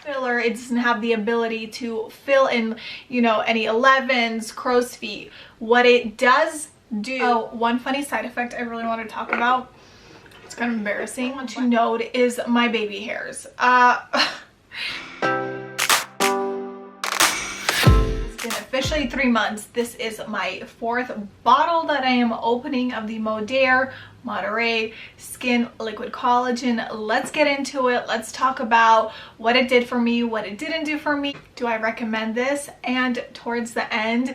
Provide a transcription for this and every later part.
filler. It doesn't have the ability to fill in, you know, any 11s, crow's feet. What it does do, oh, one funny side effect I really want to talk about, it's kind of embarrassing, I want to note is my baby hairs. Officially 3 months. This is my 4th bottle that I am opening of the Modere Skin Liquid Collagen. Let's get into it. Let's talk about what it did for me, what it didn't do for me. Do I recommend this? And towards the end,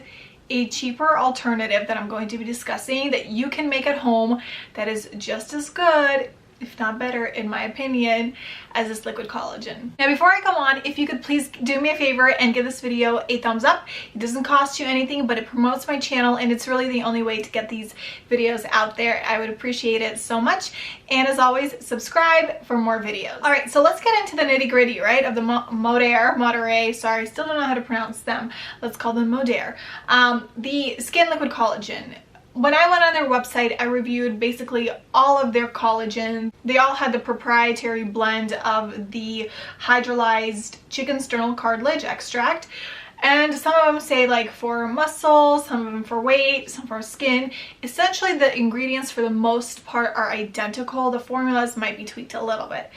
a cheaper alternative that I'm going to be discussing that you can make at home that is just as good, if not better, in my opinion, as this liquid collagen. Now, before I go on, if you could please do me a favor and give this video a thumbs up. It doesn't cost you anything, but it promotes my channel, and it's really the only way to get these videos out there. I would appreciate it so much. And as always, subscribe for more videos. All right, so let's get into the nitty gritty, right, of the Modere, sorry, still don't know how to pronounce them. Let's call them Modere. The Skin Liquid Collagen. When I went on their website, I reviewed basically all of their collagen. They all had the proprietary blend of the hydrolyzed chicken sternal cartilage extract. And some of them say like for muscle, some of them for weight, some for skin. Essentially, the ingredients for the most part are identical. The formulas might be tweaked a little bit.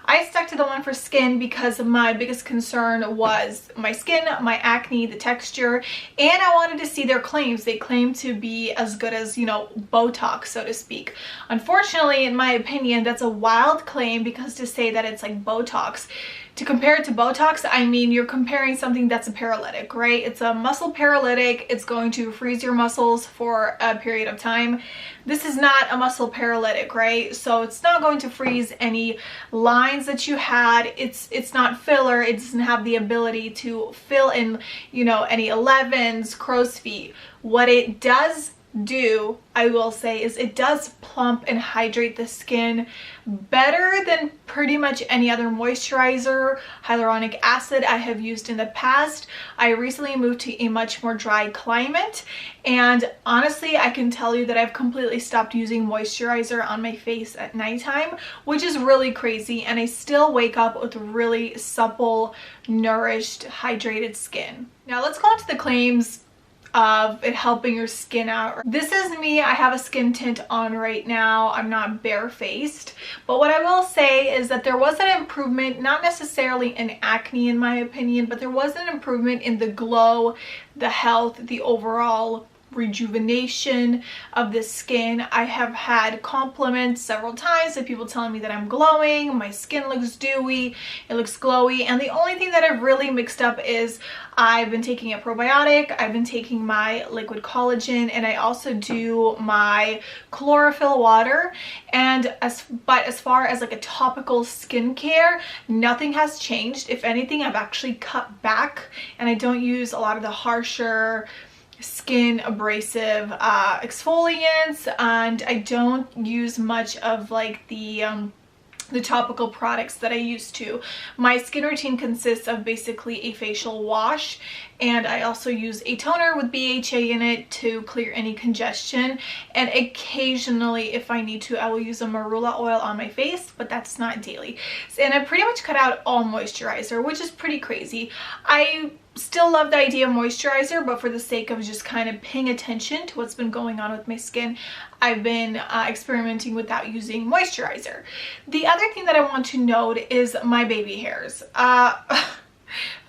I stuck to the one for skin because my biggest concern was my skin, my acne, the texture, and I wanted to see their claims. They claim to be as good as, you know, Botox, so to speak. Unfortunately, in my opinion, that's a wild claim, because to say that it's like Botox, to compare it to Botox, I mean, you're comparing something that's a paralytic, right? It's a muscle paralytic. It's going to freeze your muscles for a period of time. This is not a muscle paralytic, right? So it's not going to freeze any lines that you had. It's not filler. It doesn't have the ability to fill in, you know, any 11s, crow's feet. What it does do, I will say, is it does plump and hydrate the skin better than pretty much any other moisturizer, hyaluronic acid I have used in the past. I recently moved to a much more dry climate, and honestly, I can tell you that I've completely stopped using moisturizer on my face at nighttime, which is really crazy, and I still wake up with really supple, nourished, hydrated skin. Now let's go on to the claims of it helping your skin out. This is me. I have a skin tint on right now. I'm not barefaced, but what I will say is that there was an improvement, not necessarily in acne in my opinion, but there was an improvement in the glow, the health, the overall rejuvenation of the skin. I have had compliments several times of people telling me that I'm glowing, my skin looks dewy, it looks glowy, and the only thing that I've really mixed up is I've been taking a probiotic, I've been taking my liquid collagen, and I also do my chlorophyll water. And as far as like a topical skincare, nothing has changed. If anything, I've actually cut back, and I don't use a lot of the harsher skin abrasive exfoliants, and I don't use much of like the topical products that I used to. My skin routine consists of basically a facial wash, and I also use a toner with BHA in it to clear any congestion, and occasionally, if I need to, I will use a marula oil on my face, but that's not daily. And I pretty much cut out all moisturizer, which is pretty crazy. I still love the idea of moisturizer, but for the sake of just kind of paying attention to what's been going on with my skin, I've been experimenting without using moisturizer. The other thing that I want to note is my baby hairs.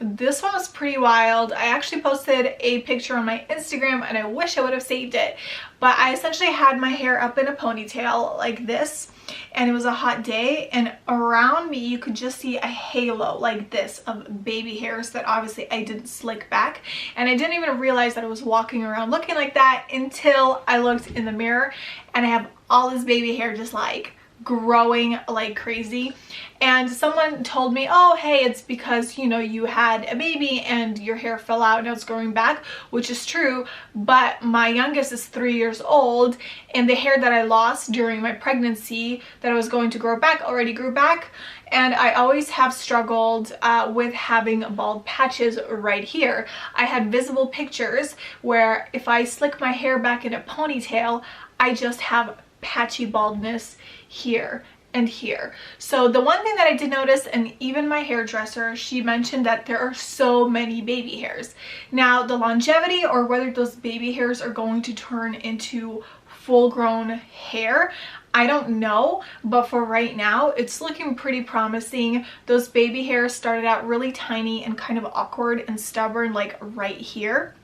This one was pretty wild. I actually posted a picture on my Instagram, and I wish I would have saved it, but I essentially had my hair up in a ponytail like this, and it was a hot day, and around me you could just see a halo like this of baby hairs that obviously I didn't slick back, and I didn't even realize that I was walking around looking like that until I looked in the mirror, and I have all this baby hair just like growing like crazy. And someone told me, oh hey, it's because, you know, you had a baby and your hair fell out and now it's growing back, which is true, but my youngest is 3 years old, and the hair that I lost during my pregnancy that I was going to grow back already grew back, and I always have struggled with having bald patches right here. I had visible pictures where if I slick my hair back in a ponytail, I just have patchy baldness here, and here. So the one thing that I did notice, and even my hairdresser, she mentioned that there are so many baby hairs. Now the longevity, or whether those baby hairs are going to turn into full-grown hair, I don't know, but for right now it's looking pretty promising. Those baby hairs started out really tiny and kind of awkward and stubborn, like right here.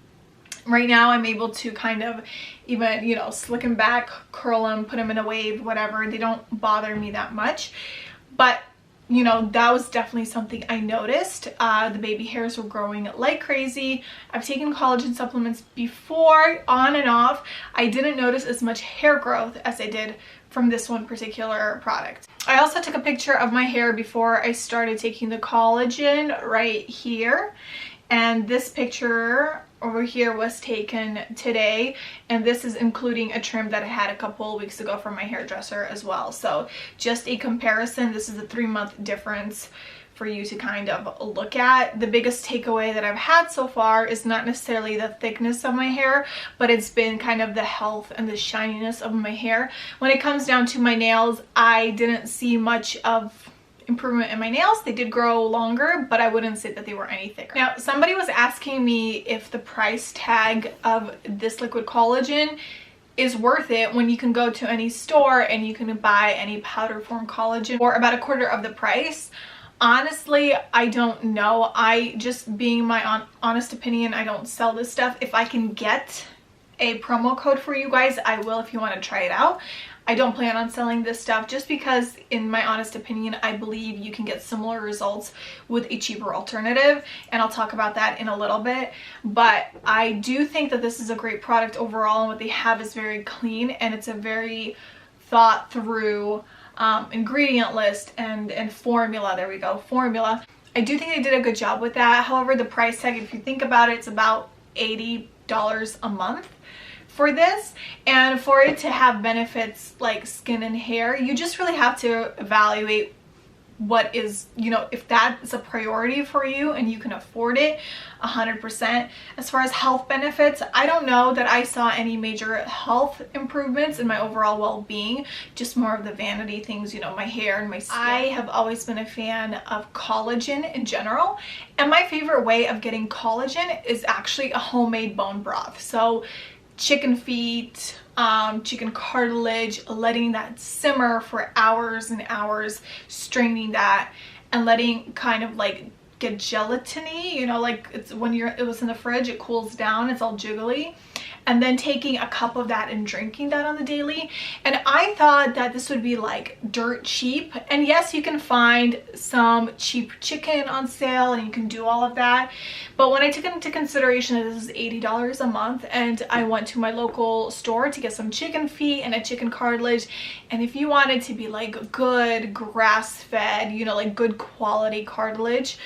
Right now I'm able to kind of even, you know, slick them back, curl them, put them in a wave, whatever. They don't bother me that much. But, you know, that was definitely something I noticed. The baby hairs were growing like crazy. I've taken collagen supplements before, on and off. I didn't notice as much hair growth as I did from this one particular product. I also took a picture of my hair before I started taking the collagen right here. And this picture over here was taken today, and this is including a trim that I had a couple weeks ago from my hairdresser as well. So just a comparison. This is a 3-month difference for you to kind of look at. The biggest takeaway that I've had so far is not necessarily the thickness of my hair, but it's been kind of the health and the shininess of my hair. When it comes down to my nails, I didn't see much of improvement in my nails. They did grow longer, but I wouldn't say that they were any thicker. Now, somebody was asking me if the price tag of this liquid collagen is worth it when you can go to any store and you can buy any powder form collagen for about a quarter of the price. Honestly, I don't know. I just, being my honest opinion, I don't sell this stuff. If I can get a promo code for you guys, I will if you want to try it out. I don't plan on selling this stuff just because, in my honest opinion, I believe you can get similar results with a cheaper alternative, and I'll talk about that in a little bit. But I do think that this is a great product overall, and what they have is very clean, and it's a very thought through ingredient list and formula. There we go, formula. I do think they did a good job with that. However, the price tag, if you think about it, it's about $80 a month for this, and for it to have benefits like skin and hair, you just really have to evaluate what is, you know, if that is a priority for you and you can afford it 100%. As far as health benefits, I don't know that I saw any major health improvements in my overall well-being, just more of the vanity things, you know, my hair and my skin. I have always been a fan of collagen in general, and my favorite way of getting collagen is actually a homemade bone broth. So chicken feet, chicken cartilage, letting that simmer for hours and hours, straining that and letting kind of like get gelatiny, you know, like it's when it was in the fridge, it cools down, it's all jiggly, and then taking a cup of that and drinking that on the daily. And I thought that this would be like dirt cheap, and yes, you can find some cheap chicken on sale and you can do all of that, but when I took into consideration that this is $80 a month, and I went to my local store to get some chicken feet and a chicken cartilage, and if you wanted to be like good grass-fed, you know, like good quality cartilage,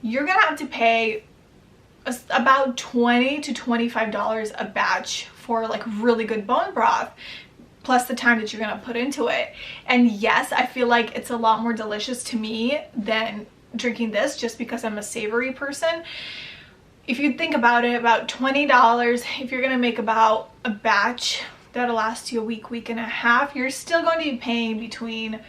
you're gonna have to pay about $20 to $25 a batch for like really good bone broth, plus the time that you're gonna put into it. And yes, I feel like it's a lot more delicious to me than drinking this, just because I'm a savory person. If you think about it, about $20, if you're gonna make about a batch that'll last you a week, week and a half, you're still going to be paying between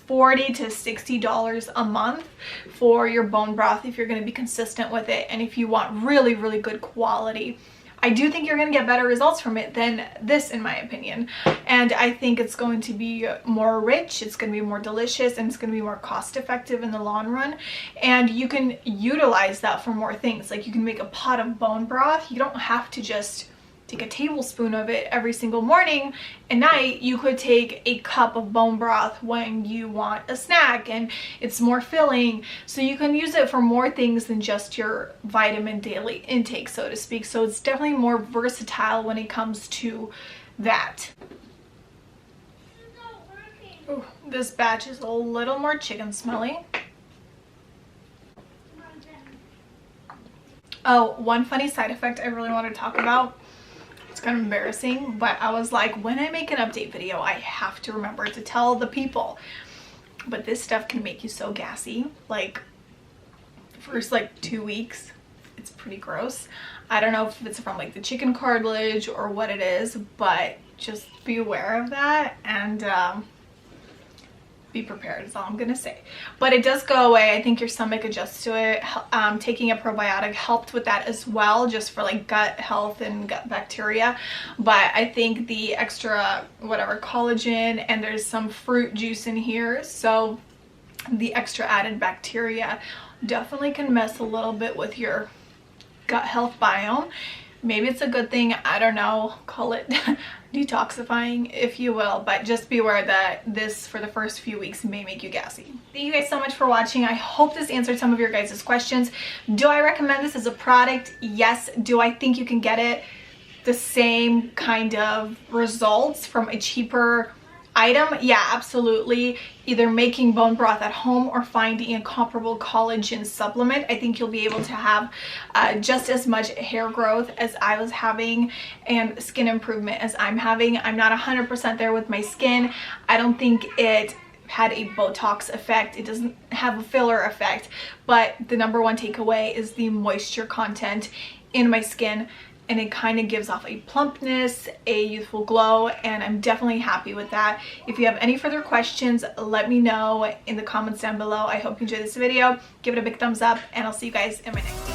$40 to $60 a month for your bone broth if you're going to be consistent with it, and if you want really, really good quality. I do think you're going to get better results from it than this, in my opinion, and I think it's going to be more rich, it's going to be more delicious, and it's going to be more cost effective in the long run. And you can utilize that for more things. Like, you can make a pot of bone broth. You don't have to just take a tablespoon of it every single morning and night. You could take a cup of bone broth when you want a snack and it's more filling, so you can use it for more things than just your vitamin daily intake, so to speak. So it's definitely more versatile when it comes to that. Ooh, this batch is a little more chicken smelly. Oh, one funny side effect I really want to talk about. It's kind of embarrassing, but I was like, when I make an update video, I have to remember to tell the people. But this stuff can make you so gassy. Like, first like 2 weeks, it's pretty gross. I don't know if it's from like the chicken cartilage or what it is, but just be aware of that. And be prepared is all I'm gonna say. But it does go away. I think your stomach adjusts to it. Taking a probiotic helped with that as well, just for like gut health and gut bacteria. But I think the extra whatever collagen, and there's some fruit juice in here, so the extra added bacteria definitely can mess a little bit with your gut health biome. Maybe it's a good thing, I don't know, call it detoxifying if you will, but just be aware that this for the first few weeks may make you gassy. Thank you guys so much for watching. I hope this answered some of your guys' questions. Do I recommend this as a product? Yes. Do I think you can get it the same kind of results from a cheaper item? Yeah, absolutely. Either making bone broth at home or finding a comparable collagen supplement. I think you'll be able to have just as much hair growth as I was having and skin improvement as I'm having. I'm not 100% there with my skin. I don't think it had a Botox effect. It doesn't have a filler effect, but the number one takeaway is the moisture content in my skin, and it kind of gives off a plumpness, a youthful glow, and I'm definitely happy with that. If you have any further questions, let me know in the comments down below. I hope you enjoyed this video. Give it a big thumbs up, and I'll see you guys in my next one.